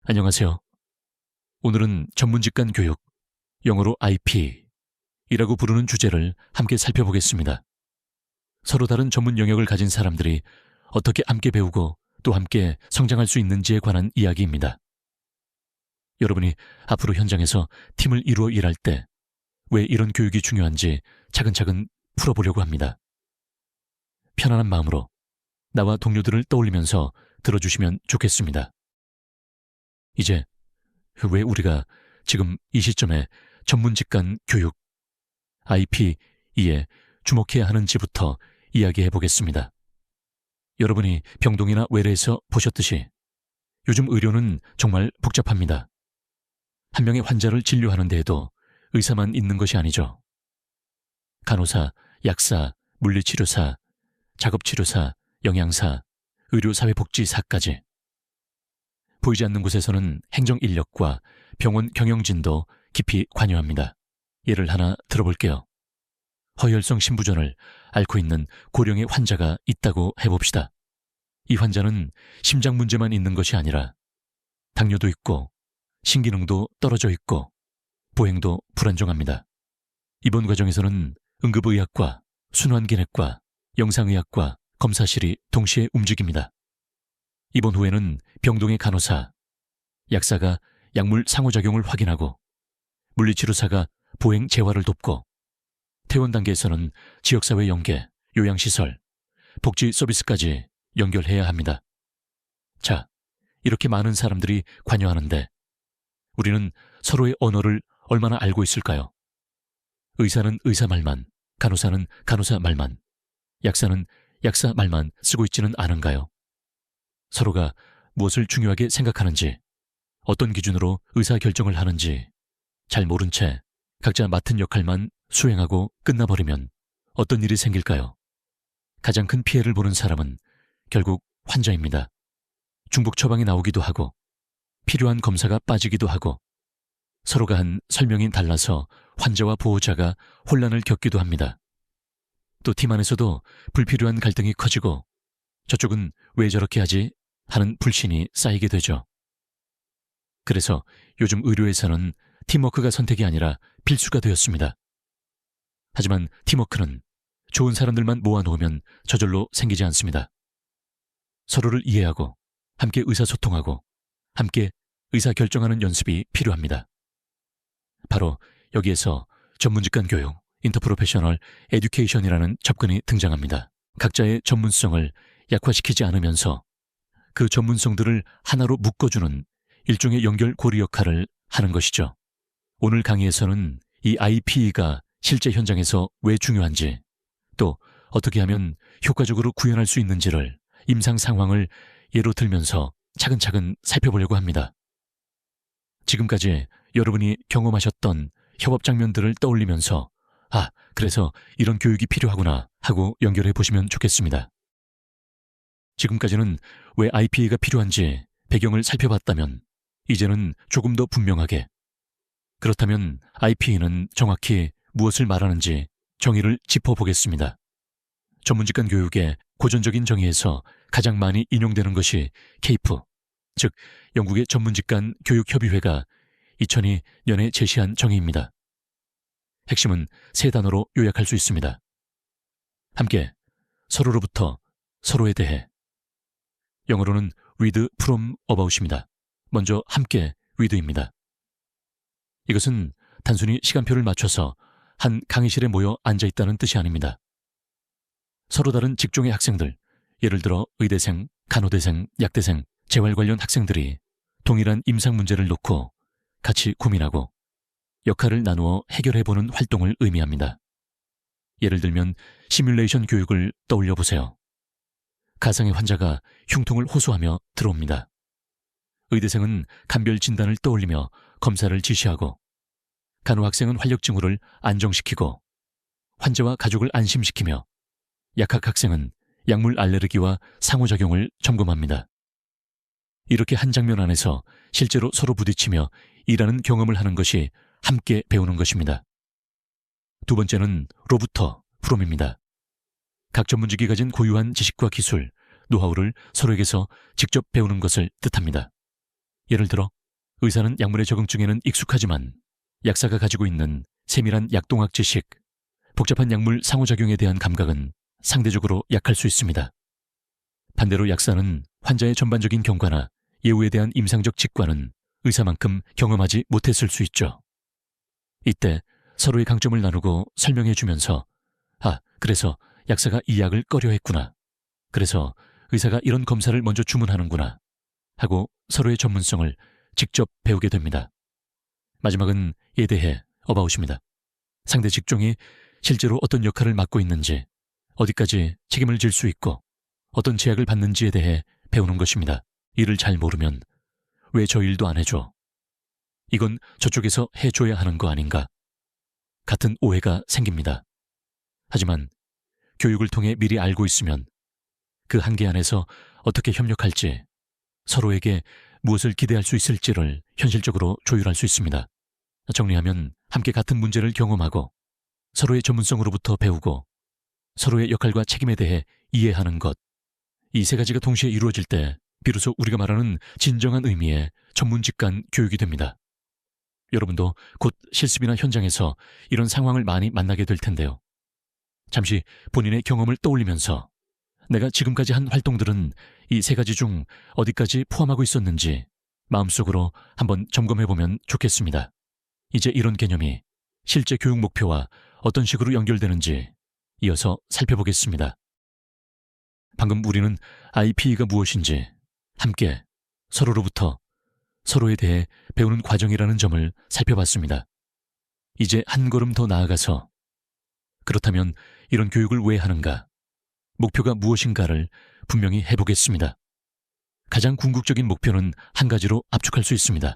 안녕하세요. 오늘은 전문직간 교육, 영어로 IP이라고 부르는 주제를 함께 살펴보겠습니다. 서로 다른 전문 영역을 가진 사람들이 어떻게 함께 배우고 또 함께 성장할 수 있는지에 관한 이야기입니다. 여러분이 앞으로 현장에서 팀을 이루어 일할 때 왜 이런 교육이 중요한지 차근차근 풀어보려고 합니다. 편안한 마음으로 나와 동료들을 떠올리면서 들어주시면 좋겠습니다. 이제 왜 우리가 지금 이 시점에 전문직간 교육, IP에 주목해야 하는지부터 이야기해 보겠습니다. 여러분이 병동이나 외래에서 보셨듯이 요즘 의료는 정말 복잡합니다. 한 명의 환자를 진료하는 데에도 의사만 있는 것이 아니죠. 간호사, 약사, 물리치료사, 작업치료사, 영양사, 의료사회복지사까지. 보이지 않는 곳에서는 행정인력과 병원 경영진도 깊이 관여합니다. 예를 하나 들어볼게요. 허혈성 심부전을 앓고 있는 고령의 환자가 있다고 해봅시다. 이 환자는 심장 문제만 있는 것이 아니라 당뇨도 있고 신기능도 떨어져 있고 보행도 불안정합니다. 입원 과정에서는 응급의학과, 순환기내과, 영상의학과, 검사실이 동시에 움직입니다. 입원 후에는 병동의 간호사, 약사가 약물 상호작용을 확인하고 물리치료사가 보행 재활을 돕고 퇴원 단계에서는 지역사회 연계, 요양시설, 복지 서비스까지 연결해야 합니다. 자, 이렇게 많은 사람들이 관여하는데 우리는 서로의 언어를 얼마나 알고 있을까요? 의사는 의사 말만, 간호사는 간호사 말만, 약사는 약사 말만 쓰고 있지는 않은가요? 서로가 무엇을 중요하게 생각하는지, 어떤 기준으로 의사결정을 하는지 잘 모른 채 각자 맡은 역할만 수행하고 끝나버리면 어떤 일이 생길까요? 가장 큰 피해를 보는 사람은 결국 환자입니다. 중복 처방이 나오기도 하고 필요한 검사가 빠지기도 하고 서로가 한 설명이 달라서 환자와 보호자가 혼란을 겪기도 합니다. 또 팀 안에서도 불필요한 갈등이 커지고 저쪽은 왜 저렇게 하지? 하는 불신이 쌓이게 되죠. 그래서 요즘 의료에서는 팀워크가 선택이 아니라 필수가 되었습니다. 하지만 팀워크는 좋은 사람들만 모아놓으면 저절로 생기지 않습니다. 서로를 이해하고 함께 의사소통하고 함께 의사결정하는 연습이 필요합니다. 바로 여기에서 전문직간 교육, 인터프로페셔널 에듀케이션이라는 접근이 등장합니다. 각자의 전문성을 약화시키지 않으면서 그 전문성들을 하나로 묶어주는 일종의 연결고리 역할을 하는 것이죠. 오늘 강의에서는 이 IP가 실제 현장에서 왜 중요한지, 또 어떻게 하면 효과적으로 구현할 수 있는지를 임상 상황을 예로 들면서 차근차근 살펴보려고 합니다. 지금까지 여러분이 경험하셨던 협업 장면들을 떠올리면서 그래서 이런 교육이 필요하구나 하고 연결해 보시면 좋겠습니다. 지금까지는 왜 IP가 필요한지 배경을 살펴봤다면 이제는 조금 더 분명하게, 그렇다면 IP는 정확히 무엇을 말하는지 정의를 짚어보겠습니다. 전문직간 교육의 고전적인 정의에서 가장 많이 인용되는 것이 케이프, 즉 영국의 전문직간 교육협의회가 2002년에 제시한 정의입니다. 핵심은 세 단어로 요약할 수 있습니다. 함께, 서로로부터, 서로에 대해. 영어로는 with, from, about입니다. 먼저 함께 with입니다. 이것은 단순히 시간표를 맞춰서 한 강의실에 모여 앉아있다는 뜻이 아닙니다. 서로 다른 직종의 학생들, 예를 들어 의대생, 간호대생, 약대생, 재활 관련 학생들이 동일한 임상 문제를 놓고 같이 고민하고 역할을 나누어 해결해보는 활동을 의미합니다. 예를 들면 시뮬레이션 교육을 떠올려 보세요. 가상의 환자가 흉통을 호소하며 들어옵니다. 의대생은 간별 진단을 떠올리며 검사를 지시하고 간호학생은 활력 징후를 안정시키고 환자와 가족을 안심시키며 약학 학생은 약물 알레르기와 상호작용을 점검합니다. 이렇게 한 장면 안에서 실제로 서로 부딪히며 일하는 경험을 하는 것이 함께 배우는 것입니다. 두 번째는 로부터, 프롬입니다. 각 전문직이 가진 고유한 지식과 기술, 노하우를 서로에게서 직접 배우는 것을 뜻합니다. 예를 들어 의사는 약물의 적응증에는 익숙하지만 약사가 가지고 있는 세밀한 약동학 지식, 복잡한 약물 상호작용에 대한 감각은 상대적으로 약할 수 있습니다. 반대로 약사는 환자의 전반적인 경과나 예후에 대한 임상적 직관은 의사만큼 경험하지 못했을 수 있죠. 이때 서로의 강점을 나누고 설명해 주면서 그래서 약사가 이 약을 꺼려했구나. 그래서 의사가 이런 검사를 먼저 주문하는구나. 하고 서로의 전문성을 직접 배우게 됩니다. 마지막은 이에 대해 어바웃입니다. 상대 직종이 실제로 어떤 역할을 맡고 있는지, 어디까지 책임을 질 수 있고 어떤 제약을 받는지에 대해 배우는 것입니다. 이를 잘 모르면 왜 저 일도 안 해줘? 이건 저쪽에서 해줘야 하는 거 아닌가? 같은 오해가 생깁니다. 하지만 교육을 통해 미리 알고 있으면 그 한계 안에서 어떻게 협력할지, 서로에게 무엇을 기대할 수 있을지를 현실적으로 조율할 수 있습니다. 정리하면 함께 같은 문제를 경험하고 서로의 전문성으로부터 배우고 서로의 역할과 책임에 대해 이해하는 것. 이 세 가지가 동시에 이루어질 때 비로소 우리가 말하는 진정한 의미의 전문직간 교육이 됩니다. 여러분도 곧 실습이나 현장에서 이런 상황을 많이 만나게 될 텐데요. 잠시 본인의 경험을 떠올리면서 내가 지금까지 한 활동들은 이 세 가지 중 어디까지 포함하고 있었는지 마음속으로 한번 점검해보면 좋겠습니다. 이제 이런 개념이 실제 교육 목표와 어떤 식으로 연결되는지 이어서 살펴보겠습니다. 방금 우리는 IPE가 무엇인지 함께 서로로부터 서로에 대해 배우는 과정이라는 점을 살펴봤습니다. 이제 한 걸음 더 나아가서 그렇다면 이런 교육을 왜 하는가? 목표가 무엇인가를 분명히 해보겠습니다. 가장 궁극적인 목표는 한 가지로 압축할 수 있습니다.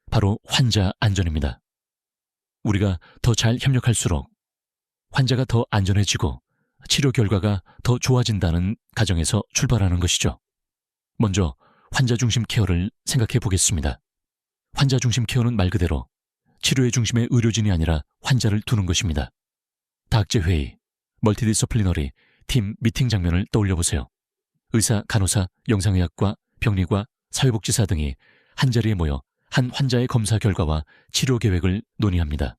바로 환자 안전입니다. 우리가 더 잘 협력할수록 환자가 더 안전해지고 치료 결과가 더 좋아진다는 가정에서 출발하는 것이죠. 먼저 환자 중심 케어를 생각해 보겠습니다. 환자 중심 케어는 말 그대로 치료의 중심에 의료진이 아니라 환자를 두는 것입니다. 다학제 회의, 멀티디서플리너리 팀 미팅 장면을 떠올려 보세요. 의사, 간호사, 영상의학과, 병리과, 사회복지사 등이 한자리에 모여 한 환자의 검사 결과와 치료 계획을 논의합니다.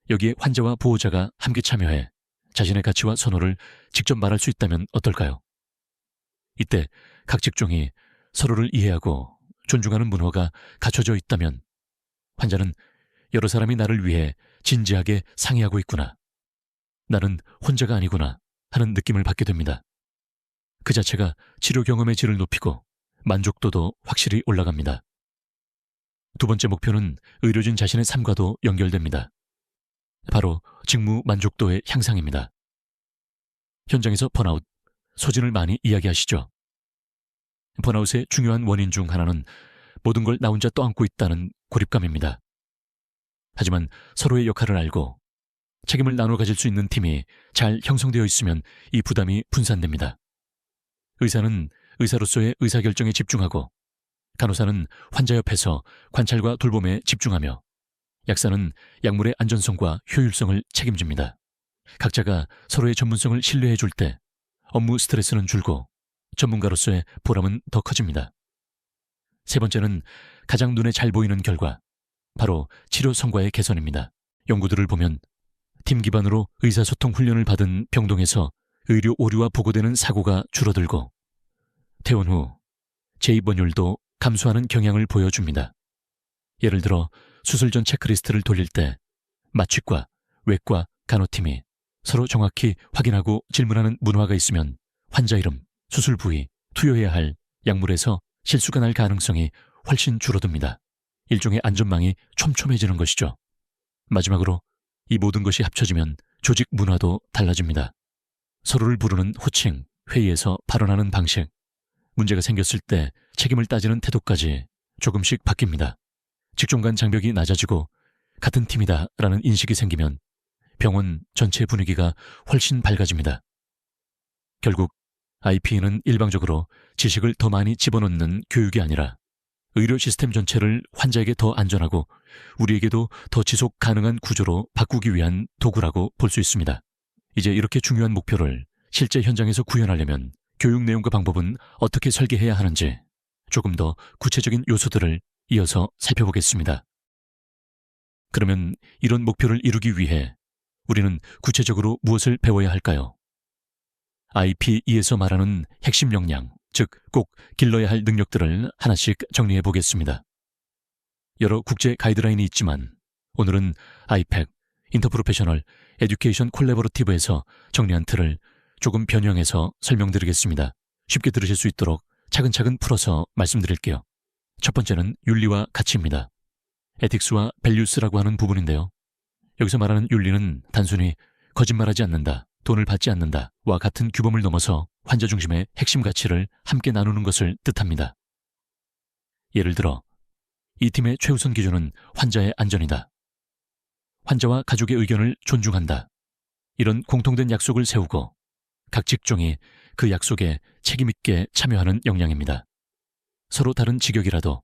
여기에 환자와 보호자가 함께 참여해 자신의 가치와 선호를 직접 말할 수 있다면 어떨까요? 이때 각 직종이 서로를 이해하고 존중하는 문화가 갖춰져 있다면 환자는 여러 사람이 나를 위해 진지하게 상의하고 있구나. 나는 혼자가 아니구나 하는 느낌을 받게 됩니다. 그 자체가 치료 경험의 질을 높이고 만족도도 확실히 올라갑니다. 두 번째 목표는 의료진 자신의 삶과도 연결됩니다. 바로 직무 만족도의 향상입니다. 현장에서 번아웃, 소진을 많이 이야기하시죠. 번아웃의 중요한 원인 중 하나는 모든 걸 나 혼자 떠안고 있다는 고립감입니다. 하지만 서로의 역할을 알고 책임을 나눠 가질 수 있는 팀이 잘 형성되어 있으면 이 부담이 분산됩니다. 의사는 의사로서의 의사결정에 집중하고 간호사는 환자 옆에서 관찰과 돌봄에 집중하며 약사는 약물의 안전성과 효율성을 책임집니다. 각자가 서로의 전문성을 신뢰해 줄 때 업무 스트레스는 줄고 전문가로서의 보람은 더 커집니다. 세 번째는 가장 눈에 잘 보이는 결과, 바로 치료 성과의 개선입니다. 연구들을 보면 팀 기반으로 의사소통 훈련을 받은 병동에서 의료 오류와 보고되는 사고가 줄어들고 퇴원 후 재입원율도 감소하는 경향을 보여줍니다. 예를 들어 수술 전 체크리스트를 돌릴 때 마취과 외과 간호팀이 서로 정확히 확인하고 질문하는 문화가 있으면 환자 이름, 수술 부위, 투여해야 할 약물에서 실수가 날 가능성이 훨씬 줄어듭니다. 일종의 안전망이 촘촘해지는 것이죠. 마지막으로 이 모든 것이 합쳐지면 조직 문화도 달라집니다. 서로를 부르는 호칭, 회의에서 발언하는 방식, 문제가 생겼을 때 책임을 따지는 태도까지 조금씩 바뀝니다. 직종 간 장벽이 낮아지고 같은 팀이다라는 인식이 생기면 병원 전체 분위기가 훨씬 밝아집니다. 결국 IPE는 일방적으로 지식을 더 많이 집어넣는 교육이 아니라 의료 시스템 전체를 환자에게 더 안전하고 우리에게도 더 지속 가능한 구조로 바꾸기 위한 도구라고 볼 수 있습니다. 이제 이렇게 중요한 목표를 실제 현장에서 구현하려면 교육 내용과 방법은 어떻게 설계해야 하는지 조금 더 구체적인 요소들을 이어서 살펴보겠습니다. 그러면 이런 목표를 이루기 위해 우리는 구체적으로 무엇을 배워야 할까요? IP2에서 말하는 핵심 역량, 즉 꼭 길러야 할 능력들을 하나씩 정리해 보겠습니다. 여러 국제 가이드라인이 있지만 오늘은 아이팩, 인터프로페셔널 에듀케이션 콜래보러티브에서 정리한 틀을 조금 변형해서 설명드리겠습니다. 쉽게 들으실 수 있도록 차근차근 풀어서 말씀드릴게요. 첫 번째는 윤리와 가치입니다. 에틱스와 밸류스라고 하는 부분인데요. 여기서 말하는 윤리는 단순히 거짓말하지 않는다, 돈을 받지 않는다와 같은 규범을 넘어서 환자 중심의 핵심 가치를 함께 나누는 것을 뜻합니다. 예를 들어 이 팀의 최우선 기준은 환자의 안전이다. 환자와 가족의 의견을 존중한다. 이런 공통된 약속을 세우고 각 직종이 그 약속에 책임있게 참여하는 역량입니다. 서로 다른 직역이라도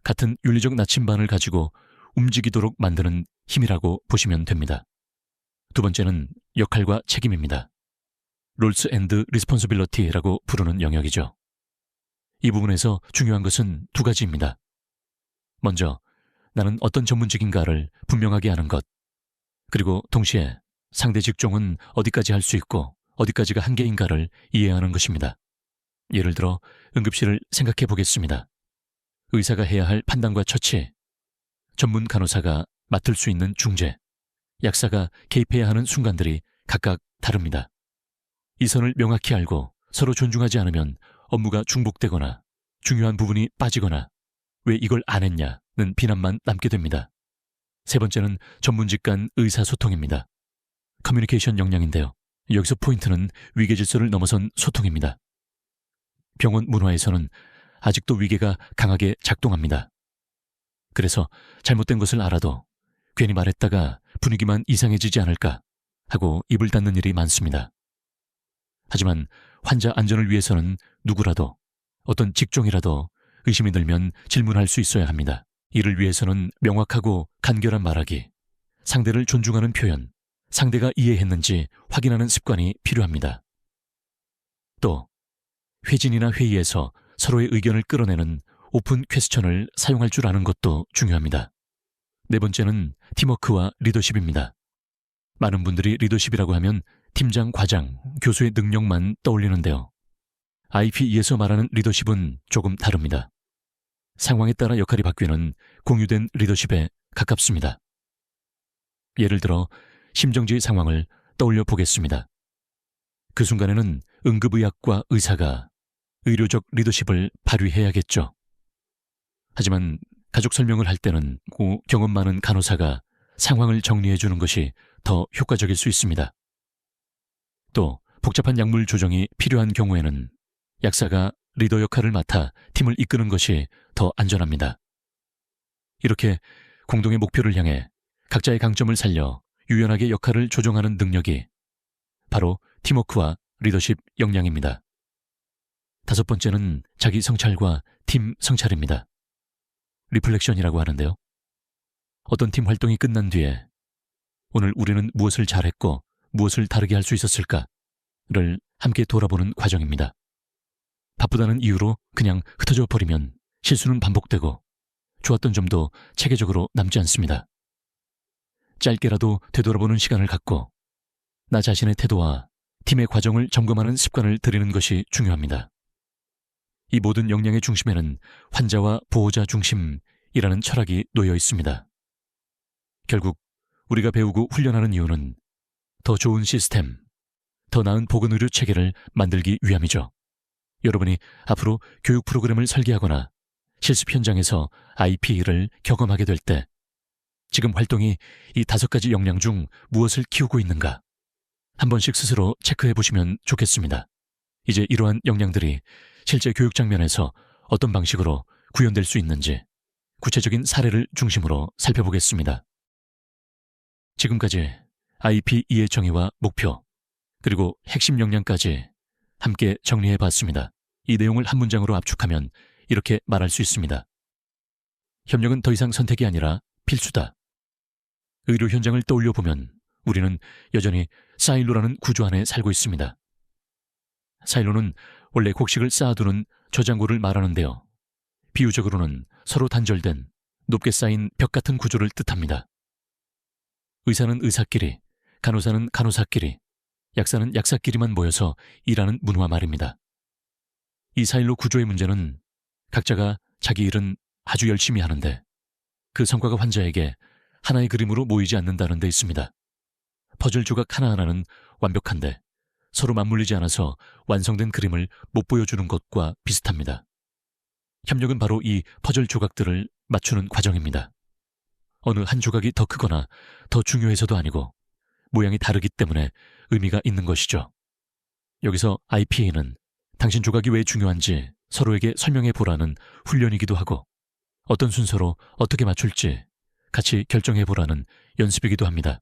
같은 윤리적 나침반을 가지고 움직이도록 만드는 힘이라고 보시면 됩니다. 두 번째는 역할과 책임입니다. 롤스 앤드 리스폰서빌러티라고 부르는 영역이죠. 이 부분에서 중요한 것은 두 가지입니다. 먼저 나는 어떤 전문직인가를 분명하게 아는 것, 그리고 동시에 상대 직종은 어디까지 할 수 있고 어디까지가 한계인가를 이해하는 것입니다. 예를 들어 응급실을 생각해 보겠습니다. 의사가 해야 할 판단과 처치, 전문 간호사가 맡을 수 있는 중재, 약사가 개입해야 하는 순간들이 각각 다릅니다. 이 선을 명확히 알고 서로 존중하지 않으면 업무가 중복되거나 중요한 부분이 빠지거나 왜 이걸 안 했냐는 비난만 남게 됩니다. 세 번째는 전문직 간 의사소통입니다. 커뮤니케이션 역량인데요. 여기서 포인트는 위계질서를 넘어선 소통입니다. 병원 문화에서는 아직도 위계가 강하게 작동합니다. 그래서 잘못된 것을 알아도 괜히 말했다가 분위기만 이상해지지 않을까 하고 입을 닫는 일이 많습니다. 하지만 환자 안전을 위해서는 누구라도 어떤 직종이라도 의심이 들면 질문할 수 있어야 합니다. 이를 위해서는 명확하고 간결한 말하기, 상대를 존중하는 표현, 상대가 이해했는지 확인하는 습관이 필요합니다. 또 회진이나 회의에서 서로의 의견을 끌어내는 오픈 퀘스천을 사용할 줄 아는 것도 중요합니다. 네 번째는 팀워크와 리더십입니다. 많은 분들이 리더십이라고 하면 팀장, 과장, 교수의 능력만 떠올리는데요. IP2에서 말하는 리더십은 조금 다릅니다. 상황에 따라 역할이 바뀌는 공유된 리더십에 가깝습니다. 예를 들어 심정지 상황을 떠올려 보겠습니다. 그 순간에는 응급의학과 의사가 의료적 리더십을 발휘해야겠죠. 하지만 가족 설명을 할 때는 경험 많은 간호사가 상황을 정리해 주는 것이 더 효과적일 수 있습니다. 또 복잡한 약물 조정이 필요한 경우에는 약사가 리더 역할을 맡아 팀을 이끄는 것이 더 안전합니다. 이렇게 공동의 목표를 향해 각자의 강점을 살려 유연하게 역할을 조정하는 능력이 바로 팀워크와 리더십 역량입니다. 다섯 번째는 자기 성찰과 팀 성찰입니다. 리플렉션이라고 하는데요. 어떤 팀 활동이 끝난 뒤에 오늘 우리는 무엇을 잘했고 무엇을 다르게 할 수 있었을까를 함께 돌아보는 과정입니다. 바쁘다는 이유로 그냥 흩어져 버리면 실수는 반복되고 좋았던 점도 체계적으로 남지 않습니다. 짧게라도 되돌아보는 시간을 갖고 나 자신의 태도와 팀의 과정을 점검하는 습관을 들이는 것이 중요합니다. 이 모든 역량의 중심에는 환자와 보호자 중심이라는 철학이 놓여 있습니다. 결국 우리가 배우고 훈련하는 이유는 더 좋은 시스템, 더 나은 보건의료 체계를 만들기 위함이죠. 여러분이 앞으로 교육 프로그램을 설계하거나 실습 현장에서 IP를 경험하게 될 때 지금 활동이 이 5가지 역량 중 무엇을 키우고 있는가 한 번씩 스스로 체크해 보시면 좋겠습니다. 이제 이러한 역량들이 실제 교육 장면에서 어떤 방식으로 구현될 수 있는지 구체적인 사례를 중심으로 살펴보겠습니다. 지금까지 IP2의 정의와 목표, 그리고 핵심 역량까지 함께 정리해 봤습니다. 이 내용을 한 문장으로 압축하면 이렇게 말할 수 있습니다. 협력은 더 이상 선택이 아니라 필수다. 의료 현장을 떠올려 보면 우리는 여전히 사일로라는 구조 안에 살고 있습니다. 사일로는 원래 곡식을 쌓아두는 저장고를 말하는데요. 비유적으로는 서로 단절된 높게 쌓인 벽 같은 구조를 뜻합니다. 의사는 의사끼리, 간호사는 간호사끼리, 약사는 약사끼리만 모여서 일하는 문화 말입니다. 이 사일로 구조의 문제는 각자가 자기 일은 아주 열심히 하는데 그 성과가 환자에게 하나의 그림으로 모이지 않는다는 데 있습니다. 퍼즐 조각 하나하나는 완벽한데 서로 맞물리지 않아서 완성된 그림을 못 보여주는 것과 비슷합니다. 협력은 바로 이 퍼즐 조각들을 맞추는 과정입니다. 어느 한 조각이 더 크거나 더 중요해서도 아니고 모양이 다르기 때문에 의미가 있는 것이죠. 여기서 IPA는 당신 조각이 왜 중요한지 서로에게 설명해 보라는 훈련이기도 하고 어떤 순서로 어떻게 맞출지 같이 결정해 보라는 연습이기도 합니다.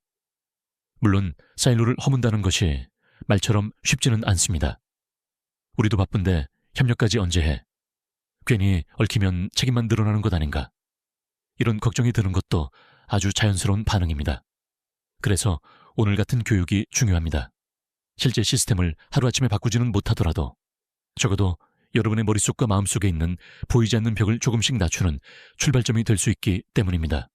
물론 사일로를 허문다는 것이 말처럼 쉽지는 않습니다. 우리도 바쁜데 협력까지 언제 해? 괜히 얽히면 책임만 늘어나는 것 아닌가? 이런 걱정이 드는 것도 아주 자연스러운 반응입니다. 그래서 오늘 같은 교육이 중요합니다. 실제 시스템을 하루아침에 바꾸지는 못하더라도 적어도 여러분의 머릿속과 마음속에 있는 보이지 않는 벽을 조금씩 낮추는 출발점이 될 수 있기 때문입니다.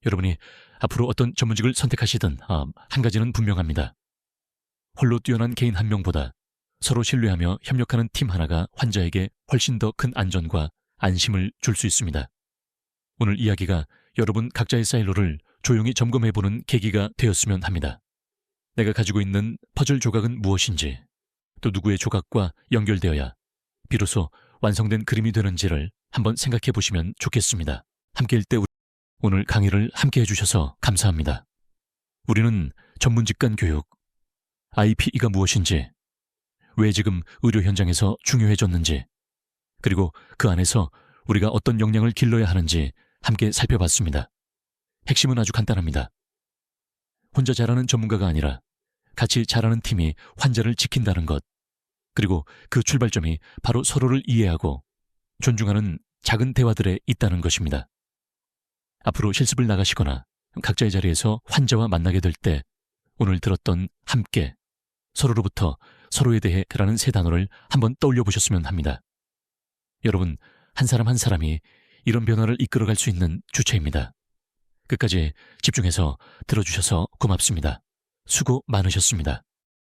여러분이 앞으로 어떤 전문직을 선택하시든 한 가지는 분명합니다. 홀로 뛰어난 개인 한 명보다 서로 신뢰하며 협력하는 팀 하나가 환자에게 훨씬 더 큰 안전과 안심을 줄 수 있습니다. 오늘 이야기가 여러분 각자의 사일로를 조용히 점검해보는 계기가 되었으면 합니다. 내가 가지고 있는 퍼즐 조각은 무엇인지, 또 누구의 조각과 연결되어야 비로소 완성된 그림이 되는지를 한번 생각해 보시면 좋겠습니다. 함께일 때 오늘 강의를 함께 해주셔서 감사합니다. 우리는 전문직 간 교육, IPE가 무엇인지, 왜 지금 의료 현장에서 중요해졌는지, 그리고 그 안에서 우리가 어떤 역량을 길러야 하는지 함께 살펴봤습니다. 핵심은 아주 간단합니다. 혼자 잘하는 전문가가 아니라 같이 잘하는 팀이 환자를 지킨다는 것, 그리고 그 출발점이 바로 서로를 이해하고 존중하는 작은 대화들에 있다는 것입니다. 앞으로 실습을 나가시거나 각자의 자리에서 환자와 만나게 될 때 오늘 들었던 함께, 서로로부터 서로에 대해 라는 세 단어를 한번 떠올려 보셨으면 합니다. 여러분, 한 사람 한 사람이 이런 변화를 이끌어갈 수 있는 주체입니다. 끝까지 집중해서 들어주셔서 고맙습니다. 수고 많으셨습니다.